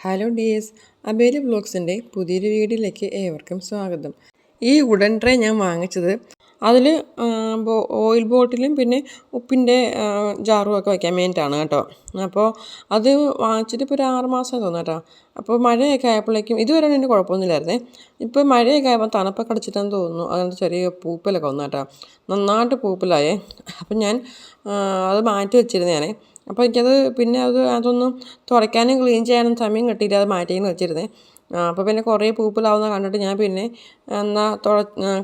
Hello dears, അബേലി വ്ളോഗ്സിൻ്റെ പുതിയൊരു വീഡിയോയിലേക്ക് ഏവർക്കും സ്വാഗതം. ഈ വുഡൻ ട്രേ ഞാൻ വാങ്ങിച്ചത് അതിൽ ഓയിൽ ബോട്ടിലും പിന്നെ ഉപ്പിൻ്റെ ജാറും ഒക്കെ വയ്ക്കാൻ വേണ്ടിയിട്ടാണ് കേട്ടോ. അപ്പോൾ അത് വാങ്ങിച്ചിട്ട് ഇപ്പോൾ ഒരു 6 മാസം തോന്നുന്നു കേട്ടോ. അപ്പോൾ മഴയൊക്കെ ആയപ്പോഴേക്കും ഇതുവരെ എൻ്റെ കുഴപ്പമൊന്നുമില്ലായിരുന്നേ. ഇപ്പോൾ മഴയൊക്കെ ആയപ്പോൾ തണുപ്പൊക്കെ അടിച്ചിട്ടെന്ന് തോന്നുന്നു, അതിനകത്ത് ചെറിയ പൂപ്പലൊക്കെ വന്നു കേട്ടോ. നന്നായിട്ട് പൂപ്പലായേ. അപ്പം ഞാൻ അത് മാറ്റി വെച്ചിരുന്നേനെ. അപ്പോൾ എനിക്കത് പിന്നെ അതൊന്നും തുടയ്ക്കാനും ക്ലീൻ ചെയ്യാനും സമയം കിട്ടിയില്ല, അത് മാറ്റിയെന്ന് വെച്ചിരുന്നേ. അപ്പോൾ പിന്നെ കുറേ പൂപ്പലാവുന്ന കണ്ടിട്ട് ഞാൻ പിന്നെ എന്നാൽ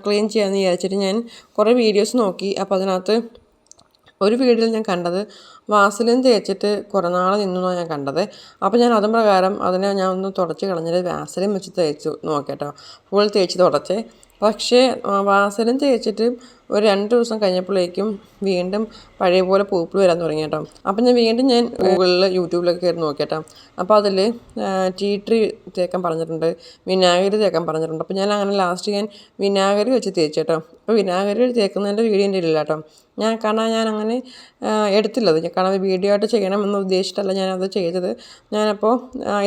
ക്ലീൻ ചെയ്യാമെന്ന് വിചാരിച്ചിട്ട് ഞാൻ കുറേ വീഡിയോസ് നോക്കി. അപ്പോൾ അതിനകത്ത് ഒരു വീഡിയോയിൽ ഞാൻ കണ്ടത് വാസലിൻ തേച്ചിട്ട് കുറേ നാൾ നിന്നാണ് ഞാൻ കണ്ടത്. അപ്പോൾ ഞാൻ അതും പ്രകാരം അതിനെ ഞാൻ ഒന്ന് തുടച്ച് കളഞ്ഞിട്ട് വാസലിൻ വെച്ച് തേച്ച് നോക്കിട്ടോ. ഫുൾ തേച്ച് തുടച്ചേ. പക്ഷേ വാസലിൻ തേച്ചിട്ട് ഒരു 2 ദിവസം കഴിഞ്ഞപ്പോഴേക്കും വീണ്ടും പഴയ പോലെ പൂപ്പിൾ വരാൻ തുടങ്ങി കേട്ടോ. അപ്പം ഞാൻ ഗൂഗിളിൽ യൂട്യൂബിലൊക്കെ കയറി നോക്കിയിട്ടോ. അപ്പോൾ അതിൽ ടീ ട്രീ തേക്കാൻ പറഞ്ഞിട്ടുണ്ട്, വിനാഗിരി തേക്കാൻ പറഞ്ഞിട്ടുണ്ട്. അപ്പോൾ ഞാൻ അങ്ങനെ ലാസ്റ്റ് ഞാൻ വിനാഗിരി വെച്ച് തേച്ച് കേട്ടോ. അപ്പോൾ വിനാഗിരി തേക്കുന്നതിൻ്റെ വീഡിയോ എൻ്റെ ഇല്ല കേട്ടോ. ഞാൻ അങ്ങനെ എടുത്തില്ലത്. കാരണം വീഡിയോ ആയിട്ട് ചെയ്യണമെന്ന് ഉദ്ദേശിച്ചിട്ടല്ല ഞാനത് ചെയ്തത്. ഞാനപ്പോൾ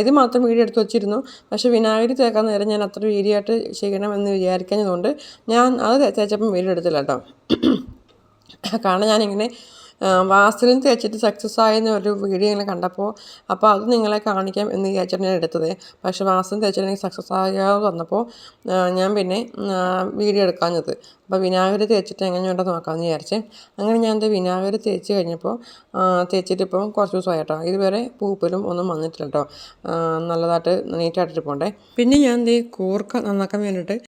ഇത് മാത്രം വീഡിയോ എടുത്ത് വെച്ചിരുന്നു. പക്ഷേ വിനാഗിരി തേക്കാൻ നേരം ഞാൻ അത്ര വീഡിയോ ആയിട്ട് ചെയ്യണമെന്ന് വിചാരിക്കുന്നതുകൊണ്ട് ഞാൻ അത് തേച്ചപ്പം വീഡിയോ എടുത്തില്ല കേട്ടോ. കാരണം ഞാനിങ്ങനെ വാസലിൻ തേച്ചിട്ട് സക്സസ് ആയെന്ന് ഒരു വീഡിയോ ഇങ്ങനെ കണ്ടപ്പോൾ അപ്പോൾ അത് നിങ്ങളെ കാണിക്കാം എന്ന് വിചാരിച്ചിട്ട് ഞാൻ എടുത്തത്. പക്ഷേ വാസലിൻ തേച്ചിട്ട് എനിക്ക് സക്സസ് ആകാതെ വന്നപ്പോൾ ഞാൻ പിന്നെ വീഡിയോ എടുക്കാഞ്ഞത്. അപ്പോൾ വിനാഗിരി തേച്ചിട്ട് എങ്ങനെയുണ്ടെന്ന് നോക്കാമെന്ന് വിചാരിച്ചേ. അങ്ങനെ ഞാൻ വിനാഗിരി തേച്ച് കഴിഞ്ഞപ്പോൾ തേച്ചിട്ട് ഇപ്പം കുറച്ച് ദിവസമായിട്ടോ. ഇതുവരെ പൂപ്പലും ഒന്നും വന്നിട്ടില്ല കേട്ടോ. നല്ലതായിട്ട് നീറ്റായിട്ടിരിപ്പുണ്ടേ. പിന്നെ ഞാൻ കൂർക്ക നന്നാക്കാൻ വേണ്ടിയിട്ട്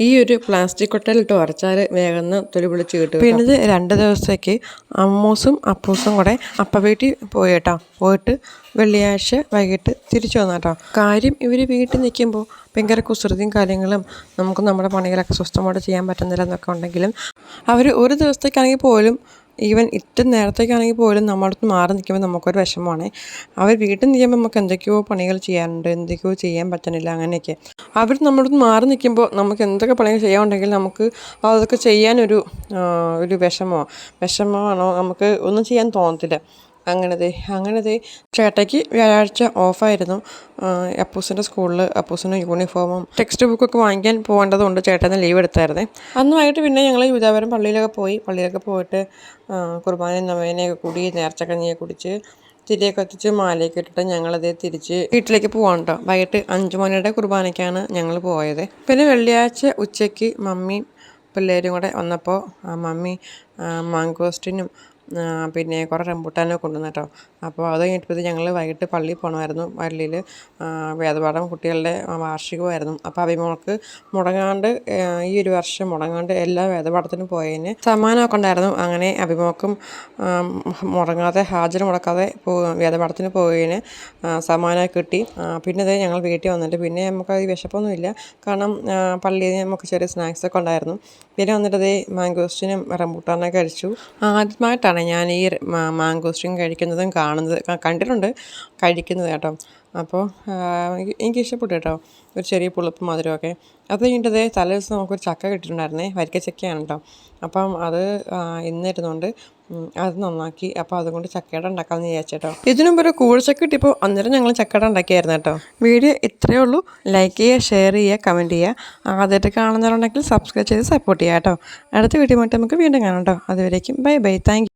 ഈ ഒരു പ്ലാസ്റ്റിക് കൊട്ടയിലിട്ട് ഉരച്ചാൽ വേഗം തൊലി പൊളിച്ച് കിട്ടും. പിന്നെ ഇത് 2 ദിവസത്തേക്ക് അമ്മൂസും അപ്പൂസും കൂടെ അപ്പ വീട്ടിൽ പോയി കേട്ടോ. പോയിട്ട് വെള്ളിയാഴ്ച വൈകിട്ട് തിരിച്ചു വന്നു കേട്ടോ. കാര്യം ഇവർ വീട്ടിൽ നിൽക്കുമ്പോൾ ഭയങ്കര കുസൃതിയും കാര്യങ്ങളും നമുക്ക് നമ്മുടെ പണികളൊക്കെ സ്വസ്ഥമായിട്ട് ചെയ്യാൻ പറ്റുന്നില്ല എന്നൊക്കെ ഉണ്ടെങ്കിലും അവർ ഒരു ദിവസത്തേക്കാണെങ്കിൽ പോലും ഈവൻ ഇത്ര നേരത്തേക്കാണെങ്കിൽ പോലും നമ്മളടുത്ത് മാറി നിൽക്കുമ്പോൾ നമുക്കൊരു വിഷമമാണ്. അവർ വീട്ടിൽ നിൽക്കുമ്പോൾ നമുക്ക് എന്തൊക്കെയോ പണികൾ ചെയ്യാനുണ്ട്, എന്തൊക്കെയോ ചെയ്യാൻ പറ്റണില്ല, അങ്ങനെയൊക്കെ. അവർ നമ്മളടുത്ത് മാറി നിൽക്കുമ്പോൾ നമുക്ക് എന്തൊക്കെ പണികൾ ചെയ്യാനുണ്ടെങ്കിൽ നമുക്ക് അതൊക്കെ ചെയ്യാനൊരു വിഷമമാണോ, നമുക്ക് ഒന്നും ചെയ്യാൻ തോന്നത്തില്ല. അങ്ങനത്തെ ചേട്ടയ്ക്ക് വ്യാഴാഴ്ച ഓഫായിരുന്നു. അപ്പൂസിൻ്റെ സ്കൂളിൽ അപ്പൂസിന് യൂണിഫോമും ടെക്സ്റ്റ് ബുക്കൊക്കെ വാങ്ങിക്കാൻ പോകേണ്ടതുകൊണ്ട് ചേട്ടന് ലീവ് എടുത്തായിരുന്നേ. അന്നുമായിട്ട് പിന്നെ ഞങ്ങൾ യുദാപുരം പള്ളിയിലൊക്കെ പോയിട്ട് കുർബാനയും നൊവേനയൊക്കെ കൂടി നേർച്ചക്കഞ്ഞിയെ കുടിച്ച് തിരിയൊക്കെ കത്തിച്ച് മാലയൊക്കെ ഇട്ടിട്ട് ഞങ്ങളത് തിരിച്ച് വീട്ടിലേക്ക് പോകാൻ കേട്ടോ. വൈകിട്ട് 5 മണിയുടെ കുർബാനയ്ക്കാണ് ഞങ്ങൾ പോയത്. പിന്നെ വെള്ളിയാഴ്ച ഉച്ചയ്ക്ക് മമ്മിയും പിള്ളേരും കൂടെ വന്നപ്പോൾ മമ്മി മാങ്കോസ്റ്റിനും പിന്നെ കുറേ റംബൂട്ടാനൊക്കെ കൊണ്ടുവന്നു കേട്ടോ. അപ്പോൾ അത് കഴിഞ്ഞിട്ട് ഞങ്ങൾ വൈകിട്ട് പള്ളിയിൽ പോകണമായിരുന്നു. പള്ളിയിൽ വേദപാഠം കുട്ടികളുടെ വാർഷികമായിരുന്നു. അപ്പോൾ അഭിമോൾക്ക് മുടങ്ങാണ്ട് ഈ ഒരു വർഷം മുടങ്ങാണ്ട് എല്ലാ വേദപാഠത്തിനും പോയതിന് സമ്മാനമൊക്കെ ഉണ്ടായിരുന്നു. അങ്ങനെ അഭിമോൾക്കും മുടങ്ങാതെ ഹാജർ മുടക്കാതെ വേദപാഠത്തിന് പോയതിന് സമ്മാനമൊക്കെ കിട്ടി. പിന്നെ അത് ഞങ്ങൾ വീട്ടിൽ വന്നിട്ട് പിന്നെ നമുക്കത് വിശപ്പൊന്നുമില്ല. കാരണം പള്ളിയിൽ നമുക്ക് ചെറിയ സ്നാക്സൊക്കെ ഉണ്ടായിരുന്നു. പിന്നെ വന്നിട്ട് മാങ്കോസ്റ്റിനും റംബൂട്ടാനൊക്കെ കഴിച്ചു. ആദ്യമായിട്ടാണ് ഞാൻ ഈ മാങ്കോസ്റ്റിൻ കണ്ടിട്ടുണ്ട് കഴിക്കുന്നത് കേട്ടോ. അപ്പോൾ എനിക്ക് ഇഷ്ടപ്പെട്ടു കേട്ടോ. ഒരു ചെറിയ പുളിപ്പ് മധുരമൊക്കെ. അത് കഴിഞ്ഞിട്ട് തലേ ദിവസം നമുക്കൊരു ചക്ക കിട്ടിയിട്ടുണ്ടായിരുന്നേ. വരിക്കച്ചക്കയാണ് കേട്ടോ. അപ്പം അത് ഇന്നിരുന്നുകൊണ്ട് അത് നന്നാക്കി. അപ്പോൾ അതുകൊണ്ട് ചക്കയുടെ ഉണ്ടാക്കാമെന്ന് വിചാരിച്ചേട്ടോ. ഇതിനു മുമ്പ് ഒരു കൂഴച്ചക്ക കിട്ടിയപ്പോൾ അന്നേരം ഞങ്ങൾ ചക്കയുടെ ഉണ്ടാക്കിയായിരുന്നു കേട്ടോ. വീഡിയോ ഇത്രയേ ഉള്ളൂ. ലൈക്ക് ചെയ്യുക, ഷെയർ ചെയ്യുക, കമൻറ്റ് ചെയ്യുക. ആദ്യമായിട്ട് കാണുന്നവരുണ്ടെങ്കിൽ സബ്സ്ക്രൈബ് ചെയ്ത് സപ്പോർട്ട് ചെയ്യുക കേട്ടോ. അടുത്ത വീഡിയോ ആയിട്ട് നമുക്ക് വീണ്ടും കാണാം കേട്ടോ. അതുവരേക്കും ബൈ ബൈ. Thank you.